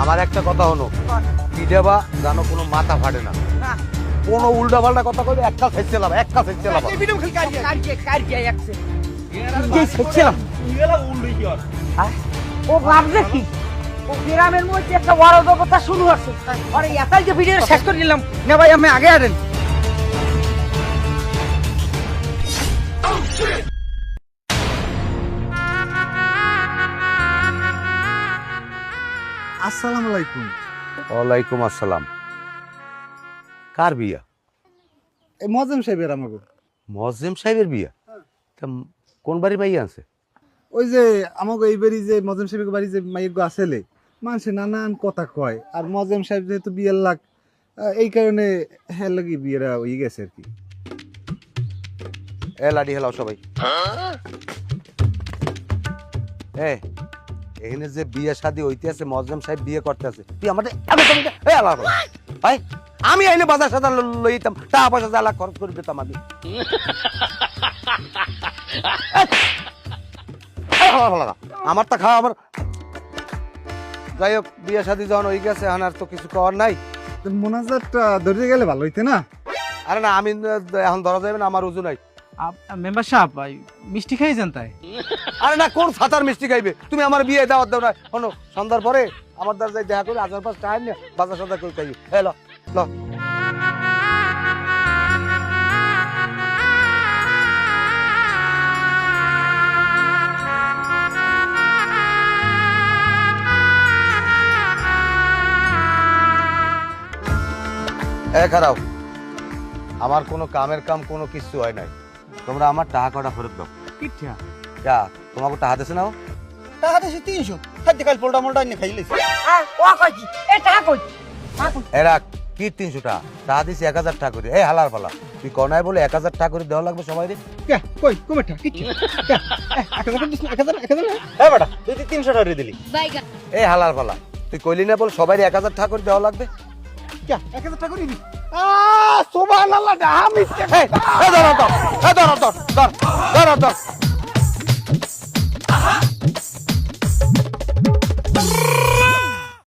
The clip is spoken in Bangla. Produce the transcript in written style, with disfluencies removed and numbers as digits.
আমার একটা কথা হলো, বিদেবা জানো কোনো মাথা ফাটে না, কোনো উল্টা পাল্টা কথা কইলে একটা ফেসছিলাম ও ভাবছে কি ও গ্রামের মধ্যে একটা অরাজকতা শুরু হচ্ছে আর এটাই যে ভিডিও শেষ করে দিলাম না ভাই আমি আগে আরেন আসসালামু আলাইকুম। ওয়ালাইকুম আসসালাম। কার বিয়া? এই মজেম সাহেবের আমাকে। মজেম সাহেবের বিয়া? তা কোন বাড়ি মাইয়া আছে? ওই যে আমাকে এই বাড়ি যে মজেম সাহেবের বাড়ি যে মাইয়ের গো আসলে মানুষে নানান কথা কয়, আর মজেম সাহেব যেহেতু বিয়ের লাগ এই কারণে হ্যাঁ লাগি বিয়েরা হয়ে গেছে আর কি। এ লাডি হেলাও সবাই। এখানে যে বিয়ে শাদী হইতে আছে, মজেম সাহেব বিয়ে করতে আছে, তুই আমাদের ভাই আমি আইলে বাজার সাজার লইতাম, টাকা পয়সা জ্বালা খরচ করে দিতাম আমি। আমার তা খাওয়া আমার। যাই হোক, বিয়ে শাদী যখন হয়ে গেছে এখন আর তো কিছু করার নাই। মোনাজাতটা ধরে গেলে ভালো হইতে না? আরে না, আমি এখন ধরা যাবে না, আমার উজু নাই। মেম্বার সাহেব মিষ্টি খাইছেন তাই? আরে না, কোন ছাতার মিষ্টি খাইবে? তুমি আমার বিয়ে দাওয়াত দাও না, শোনো সন্ধ্যার পরে আমার দ্বার যাই দেখা করে আজার পাঁচ টাইম নিয়ে বাজার সাজা করে খাইবে। হ্যালো ল খারাপ, আমার কোনো কামের কাম কোনো কিছু হয় নাই। তোমরা আমার টাকা কটা ফেরত দাও। কিঠা যা, তোমাকে টাকা দিছে না? টাকা দিছি 300 খাদ্য কাল পোলটা মোলটা এনে খাই লইছি। ও কই কি এ টাকা কই এরা কি 300 টাকা? টাকা দিছি 1000 টাকা করে। এই হালার পালা, তুই কনায় বলে 1000 টাকা করে দেওয়া লাগবে সবাই রে? কে কই কুমেটা কিচ্ছু 1000 দিছ 1000 এ বেটা তুই 300 টাকা দিলি এই হালার পালা, তুই কইলি না বল সবাই 1000 টাকা করে দেওয়া লাগবে? কে 1000 টাকা করে দিবি? সুবহানাল্লাহ আমি ধর ধর ধর ধর ধর ধর ধর।